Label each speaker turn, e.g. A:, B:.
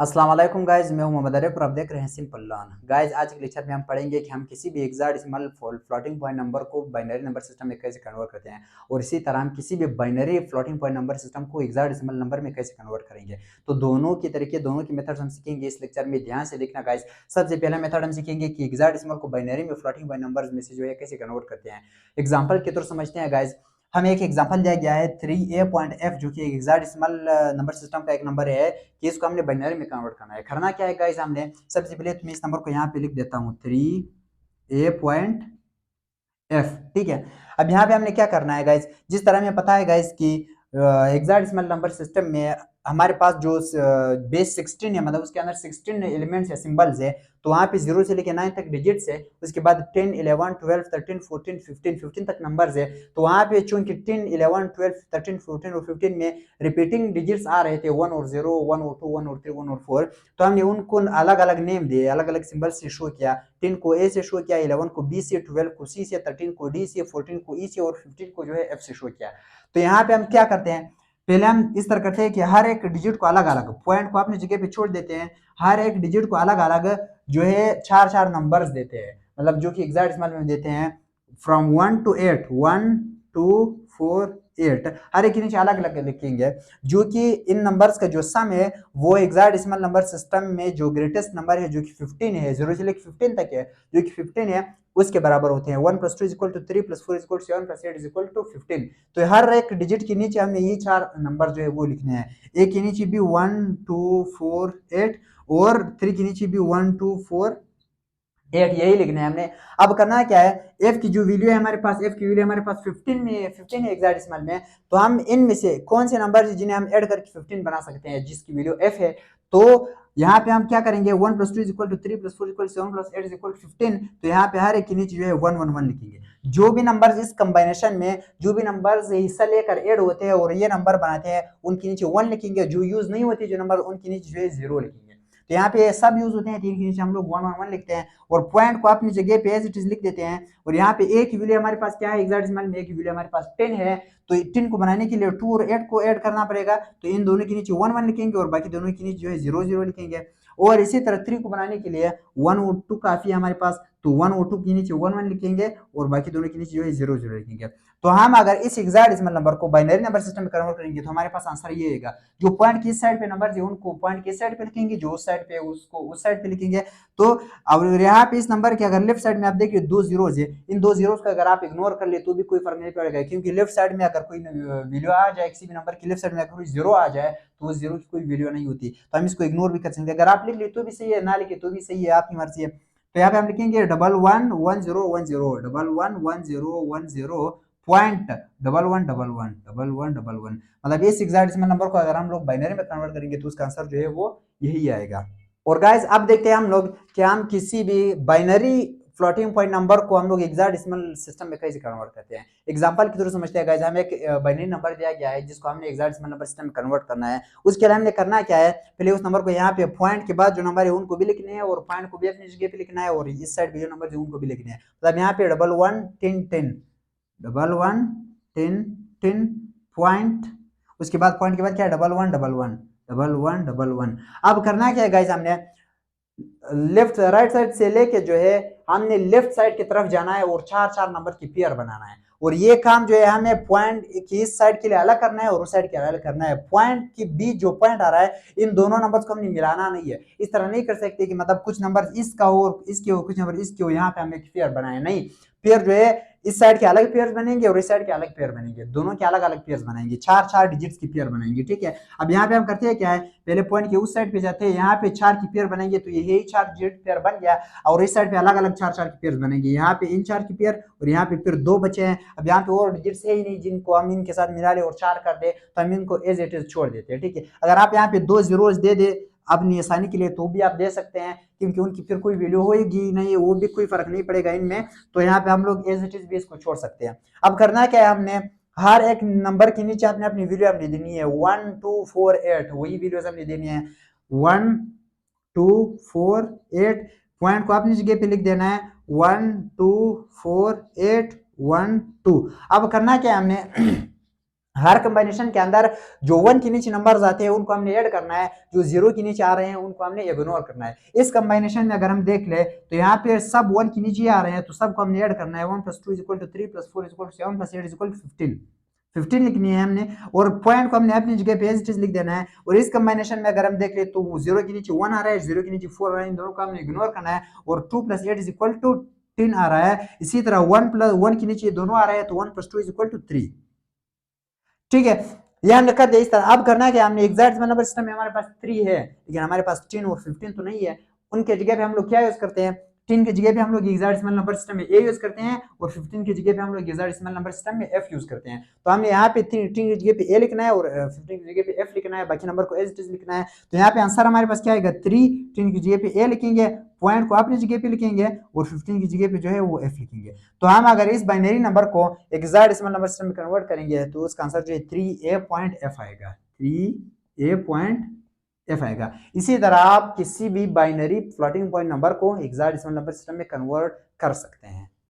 A: अस्सलाम वालेकुम गाइज, मैं हूं मोहम्मद अरफ और आप देख रहे हैं सिंपल लर्न। गाइज आज के लेक्चर में हम पढ़ेंगे कि हम किसी भी हेक्साडेसिमल फ्लोटिंग पॉइंट नंबर को बाइनरी नंबर सिस्टम में कैसे कन्वर्ट करते हैं और इसी तरह हम किसी भी binary floating point number system को हेक्साडेसिमल नंबर में कैसे कन्वर्ट करेंगे। तो दोनों के तरीके, दोनों की मेथड हम सीखेंगे इस लेक्चर में, ध्यान से देखना गाइज। सबसे पहला मेथड हम सीखेंगे कि हेक्साडेसिमल को बाइनरी में फ्लोटिंग पॉइंट नंबर में से जो है कैसे कन्वर्ट करते हैं। एग्जाम्पल के तौर समझते हैं गाइज। हमें एक एग्जांपल दिया गया है 3a.f जो कि हेक्साडेसिमल नंबर सिस्टम का एक नंबर है कि इसको हमने बाइनरी में कन्वर्ट करना है। करना क्या है गाइस, हमने सबसे पहले तो मैं इस नंबर को यहाँ पे लिख देता हूँ 3a.f, ठीक है। अब यहाँ पे हमने क्या करना है गाइस, जिस तरह हमें पता है गाइस कि हेक्साडेसिमल नंबर सिस्टम में हमारे पास जो बेस 16 है, मतलब उसके अंदर 16 एलिमेंट्स है, सिंबल्स है। तो वहाँ पे 0 से लेकर 9 तक डिजिट्स है। उसके बाद 10, 11, 12, 13, 14, 15 तक नंबर्स है। तो वहाँ पे चूंकि 10, 11, 12, 13, 14 और 15 में रिपीटिंग डिजिट्स आ रहे थे, 1 और 0, 1 और 2, 1 और 3, 1 और 4, तो हमने उनको अलग अलग नेम दिए, अलग अलग सिंबल से शो किया। 10 को ए से शो किया, 11 को बी से, 12 को सी से, 13 को डी से, 14 को ई से और 15 को जो है एफ से शो किया। तो यहाँ पे हम क्या करते हैं, पहले हम इस तरह करते हैं कि हर एक डिजिट को अलग अलग, पॉइंट को अपनी जगह पे छोड़ देते हैं, हर एक डिजिट को अलग अलग जो है चार चार नंबर्स देते हैं, मतलब जो कि हेक्साडेसिमल में देते हैं फ्रॉम 1 to 8, 1 2 4 8, हर एक के नीचे अलग अलग लिखेंगे, जो कि इन नंबर्स का जो सम है वो हेक्साडेसिमल नंबर सिस्टम में जो ग्रेटेस्ट नंबर है जो कि 15 है, 0 से लेकर 15 तक है, जो कि 15 है उसके बराबर होते हैं। 1 + 2 = 3 + 4 = 7 + 8 = 15। तो हर एक डिजिट के नीचे हमने ये चार नंबर जो है वो लिखने हैं। एक के नीचे भी 1 2 4 8 और 3 के नीचे भी 1 2 4 8, यही लिखना है हमने। अब करना क्या है, f की जो वैल्यू है हमारे पास, f की वैल्यू हमारे पास 15 में है, 15 है हेक्साडेसिमल में। तो हम इनमें से कौन से नंबर है जिन्हें हम ऐड करके 15 बना सकते हैं, जिसकी वैल्यू f है। तो यहाँ पे हम क्या करेंगे, 1 + 2 = 3 + 4 = 7 + 8 = 15। तो यहाँ पे हर एक के नीचे जो है 1 1 1 लिखेंगे। जो भी नंबर इस कंबाइनेशन में, जो भी नंबर हिस्सा लेकर ऐड होते हैं और ये नंबर बनाते हैं, उनके नीचे 1 लिखेंगे। जो यूज नहीं होते जो नंबर, उनके नीचे जो है 0 लिखेंगे। तो यहाँ पे सब यूज होते हैं, 3 के नीचे हम लोग 1 1 1 लिखते हैं और पॉइंट को अपनी जगह पे एज इट इज लिख देते हैं। और यहाँ पे एक वैल्यू हमारे पास क्या है, हेक्साडेसिमल में एक वैल्यू हमारे पास 10 है। तो 10 को बनाने के लिए 2 और 8 को ऐड करना पड़ेगा। तो इन दोनों के नीचे 1 1 लिखेंगे और बाकी दोनों के नीचे जो है 0 0 लिखेंगे। और इसी तरह 3 को बनाने के लिए 1 और 2 काफी है हमारे पास, तो 1 और 2 के नीचे 1 1 लिखेंगे और बाकी दोनों के नीचे जो है 0 0 लिखेंगे। तो हम अगर इस हेक्साडेसिमल नंबर को बाइनरी नंबर सिस्टम में कन्वर्ट करेंगे तो हमारे पास आंसर ये आएगा, जो पॉइंट की साइड पे नंबर है उनको पॉइंट की साइड पे लिखेंगे, जो उस साइड पे उसको उस साइड पे लिखेंगे। तो अब यहाँ पे इस नंबर के अगर लेफ्ट साइड में आप देखिए 2 जीरोस है, इन 2 जीरोस का अगर आप इग्नोर कर ले तो भी कोई फर्क नहीं पड़ेगा, क्योंकि लेफ्ट साइड में अगर कोई वैल्यू आ जाए, किसी भी नंबर की लेफ्ट साइड में अगर कोई जीरो आ जाए तो उस जीरो की कोई वैल्यू नहीं होती। तो हम इसको इग्नोर भी कर सकते हैं, अगर आप लिख ले तो भी सही है, ना लिखे तो भी सही है, आपकी मर्जी है। तो यहाँ पे हम लिखेंगे 111010 पॉइंट 11111111, मतलब इस हेक्साडेसिमल नंबर को अगर हम लोग बाइनरी में कन्वर्ट करेंगे तो उसका आंसर जो है वो यही आएगा। और गाइस अब देखते हैं हम लोग कि हम किसी भी बाइनरी फ्लोटिंग पॉइंट नंबर को हम लोग हेक्साडेसिमल सिस्टम में कैसे कन्वर्ट करते हैं। एग्जांपल के थ्रू समझते हैं गाइस। हमें एक बाइनरी नंबर दिया गया है जिसको हमने हेक्साडेसिमल नंबर सिस्टम में कन्वर्ट करना है। उसके लिए हमने करना क्या है, पहले उस नंबर को यहाँ पे पॉइंट के बाद जो नंबर है उनको भी लिखने हैं और पॉइंट को भी अपनी जगह पे लिखना है और इस साइड पे जो नंबर है उनको भी लिखने हैं। मतलब यहाँ पे 1110 पॉइंट, उसके बाद पॉइंट के बाद क्या है 1111 अब करना क्या है गाइस, हमने लेफ्ट राइट साइड से लेके जो है हमने लेफ्ट साइड की तरफ जाना है और चार चार नंबर की पेयर बनाना है। और ये काम जो है हमें पॉइंट की इस साइड के लिए अलग करना है और उस साइड के लिए अलग करना है। पॉइंट के बीच जो पॉइंट आ रहा है इन दोनों नंबर्स को हमने मिलाना नहीं है। इस तरह नहीं कर सकते कि मतलब कुछ नंबर इसका हो और इसके हो, कुछ नंबर इसके हो, यहाँ पे हमें पेयर बनाए नहीं। पेयर जो है इस साइड के अलग पेयर बनेंगे और इस साइड के अलग पेयर बनेंगे, दोनों के अलग अलग पेयर बनाएंगे, चार चार डिजिट्स की पेयर बनाएंगे, ठीक है। अब यहाँ पे हम करते हैं क्या है, पहले पॉइंट के उस साइड पे जाते हैं, यहाँ पे चार की पेयर बनेंगे तो यही चार डिजिट पेयर बन गया। और इस साइड पे अलग अलग चार चार की पेयर बनेंगे, यहाँ पे इन चार की पेयर और यहाँ पे फिर दो बचे हैं। अब यहाँ पे और डिजिट्स है ही नहीं जिनको हम इनके साथ मिला ले और चार कर दे, तो हम इनको एज इट इज छोड़ देते हैं, ठीक है। अगर आप यहाँ पे 2 जीरोस दे दे अपनी आसानी के लिए तो भी आप दे सकते हैं, क्योंकि उनकी फिर कोई वैल्यू होगी नहीं, वो भी कोई फर्क नहीं पड़ेगा इनमें। तो यहाँ पे हम लोग एज इट इज भी इसको छोड़ सकते हैं। अब करना क्या है, हमने हर एक नंबर के नीचे आपने अपनी वैल्यू अपनी देनी है, 1 2 4 8 वही वैल्यूज हमने देनी है, 1 2 4 8। पॉइंट को अपनी जगह पे लिख देना है 1 2 4 8 1 2। अब करना क्या है, हमने हर कंबाइनेशन के अंदर जो 1 के नीचे नंबर्स आते हैं उनको हमने ऐड करना है, जो 0 के नीचे आ रहे हैं उनको हमने इग्नोर करना है। इस कंबाइनेशन में अगर हम देख ले तो यहाँ पे सब 1 के नीचे आ रहे हैं तो सबको हमने ऐड करना है। 1 + 2 = 3 + 4 = 7 + 8 = 15 15 लिखनी है हमने, और पॉइंट को हमने अपनी जगह पे एज इट इज लिख देना है। और इस कंबाइनेशन में अगर हम देख ले तो 0 के नीचे 1 आ रहा है, 0 के नीचे 4 आ रहा है, इन दोनों को हमने इग्नोर करना है। और 2 + 8 = 10 आ रहा है। इसी तरह 1 के नीचे ये दोनों आ रहे हैं तो 1 + 2 = 3। ठीक है, ये हमने कर दिया इस तरह। अब करना है कि हमने एग्जैक्ट नंबर सिस्टम में हमारे पास 3 है लेकिन हमारे पास 10 और 15 तो नहीं है, उनके जगह पे हम लोग क्या यूज करते हैं, 10 की जगह पे हम लोग हेक्साडेसिमल नंबर सिस्टम में ए यूज करते हैं और 15 की जगह पे हम लोग हेक्साडेसिमल नंबर सिस्टम में एफ यूज करते हैं। तो हमने यहाँ पे 10 की जगह पे ए लिखना है और 15 की जगह पे एफ लिखना है, बाकी नंबर को एज इट इज लिखना है। तो यहाँ पे आंसर हमारे पास क्या आएगा 3, 10 की जगह पे ए लिखेंगे, पॉइंट को अपनी जगह पे लिखेंगे और 15 की जगह पे जो है वो एफ लिखेंगे। तो हम अगर इस बाइनरी नंबर को हेक्साडेसिमल नंबर सिस्टम में कन्वर्ट करेंगे तो उसका आंसर जो है 3a.f आएगा, 3a.f आएगा। इसी तरह आप किसी भी बाइनरी फ्लोटिंग पॉइंट नंबर को हेक्साडेसिमल नंबर सिस्टम में कन्वर्ट कर सकते हैं।